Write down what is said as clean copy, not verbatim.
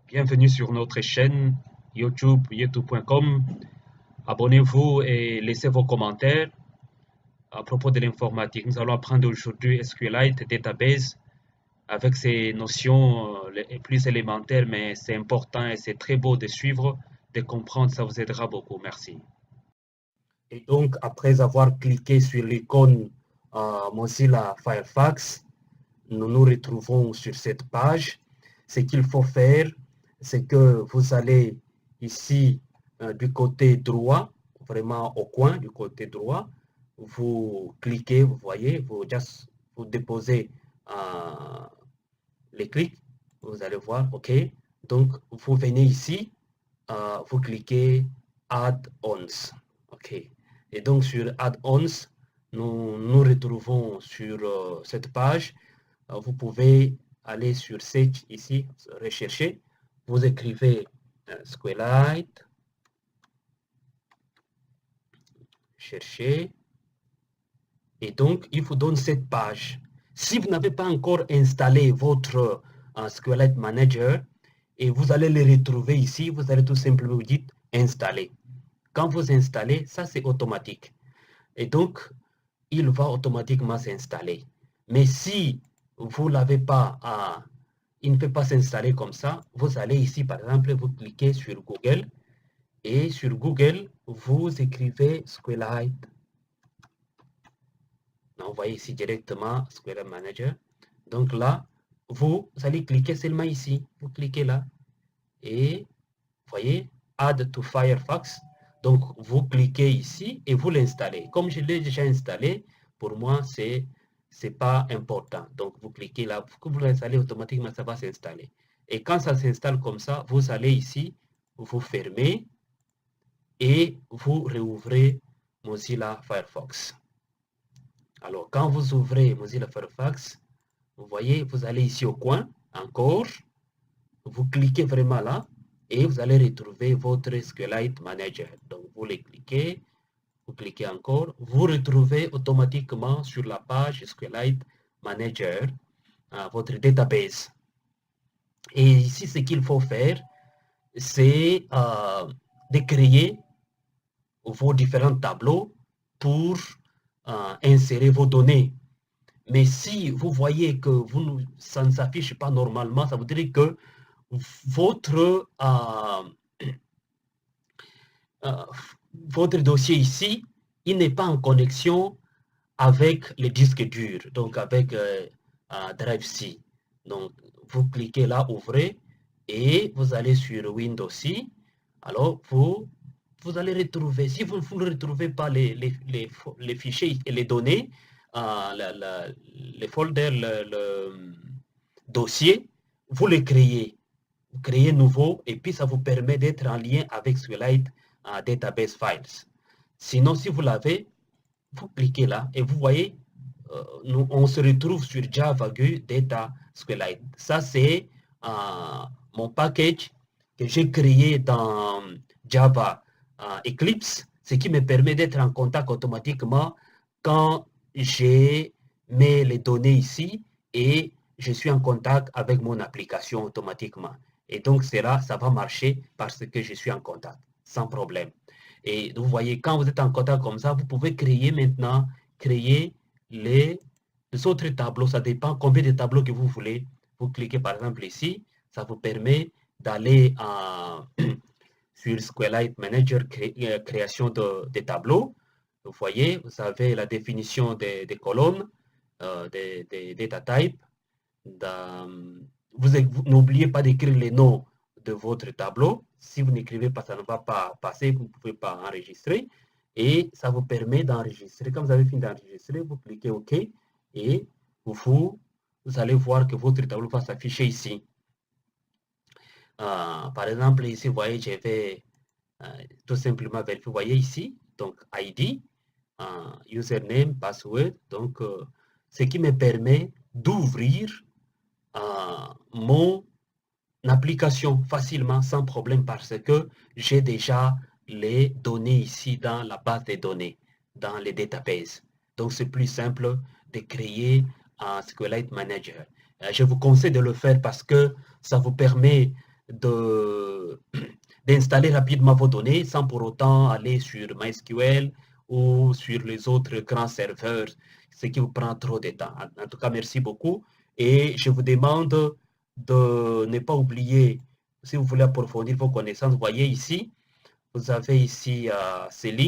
Bienvenue sur notre chaîne YouTube, youtube.com. Abonnez-vous et laissez vos commentaires à propos de l'informatique. Nous allons apprendre aujourd'hui SQLite Database avec ses notions les plus élémentaires, mais c'est important et c'est très beau de suivre, de comprendre. Ça vous aidera beaucoup. Merci. Et donc, après avoir cliqué sur l'icône Mozilla Firefox, nous nous retrouvons sur cette page. Ce qu'il faut faire, c'est que vous allez ici du côté droit, vraiment au coin du côté droit, vous cliquez, vous voyez, vous déposez les clics, vous allez voir, OK. Donc, vous venez ici, vous cliquez Add-ons, OK. Et donc, sur Add-ons, nous nous retrouvons sur cette page. Vous pouvez aller sur Search ici, rechercher. Vous écrivez SQLite, chercher. Et donc, il vous donne cette page. Si vous n'avez pas encore installé votre SQLite Manager, et vous allez le retrouver ici, vous allez tout simplement vous dire installer. Quand vous installez, ça c'est automatique. Et donc, il va automatiquement s'installer. Mais si vous ne l'avez pas, il ne peut pas s'installer comme ça, vous allez ici, par exemple, vous cliquez sur Google, et sur Google, vous écrivez SQLite. Vous voyez ici directement SQLite Manager. Donc là, vous allez cliquer seulement ici. Vous cliquez là. Et vous voyez, Add to Firefox. Donc vous cliquez ici et vous l'installez. Comme je l'ai déjà installé, pour moi, c'est pas important. Donc vous cliquez là, vous l'installez automatiquement, ça va s'installer. Et quand ça s'installe comme ça, vous allez ici, vous fermez et vous réouvrez Mozilla Firefox. Alors, quand vous ouvrez Mozilla Firefox, vous voyez, vous allez ici au coin, encore, vous cliquez vraiment là, et vous allez retrouver votre SQLite Manager. Donc, vous cliquez encore, vous retrouvez automatiquement sur la page SQLite Manager votre database. Et ici, ce qu'il faut faire, c'est de créer vos différents tableaux pour insérer vos données. Mais si vous voyez que ça ne s'affiche pas normalement, ça veut dire que votre, votre dossier ici, il n'est pas en connexion avec le disque dur, donc avec Drive C. Donc, vous cliquez là, ouvrez, et vous allez sur Windows C. Alors, vous allez retrouver, si vous ne retrouvez pas les fichiers et les données, les folders, le dossier, vous les créez. Vous créez nouveau et puis ça vous permet d'être en lien avec SQLite Database Files. Sinon, si vous l'avez, vous cliquez là et vous voyez, on se retrouve sur Java GUI Data SQLite. Ça, c'est mon package que j'ai créé dans Java Eclipse, ce qui me permet d'être en contact automatiquement quand j'ai mis les données ici et je suis en contact avec mon application automatiquement. Et donc, ça va marcher parce que je suis en contact, sans problème. Et vous voyez, quand vous êtes en contact comme ça, vous pouvez créer maintenant, créer les autres tableaux. Ça dépend combien de tableaux que vous voulez. Vous cliquez par exemple ici, ça vous permet d'aller sur SQLite Manager, création de tableaux. Vous voyez, vous avez la définition des colonnes, des data types. Vous n'oubliez pas d'écrire les noms de votre tableau. Si vous n'écrivez pas, ça ne va pas passer, vous ne pouvez pas enregistrer. Et ça vous permet d'enregistrer. Quand vous avez fini d'enregistrer, vous cliquez OK et vous allez voir que votre tableau va s'afficher ici. Par exemple, ici, vous voyez, je vais tout simplement vérifier. Vous voyez ici, donc ID, username, password. Donc, ce qui me permet d'ouvrir mon application facilement, sans problème, parce que j'ai déjà les données ici dans la base des données, dans les databases. Donc, c'est plus simple de créer un SQLite Manager. Je vous conseille de le faire parce que ça vous permet d'installer rapidement vos données sans pour autant aller sur MySQL ou sur les autres grands serveurs, ce qui vous prend trop de temps. En tout cas, merci beaucoup. Et je vous demande de ne pas oublier, si vous voulez approfondir vos connaissances, voyez ici, vous avez ici ces lignes.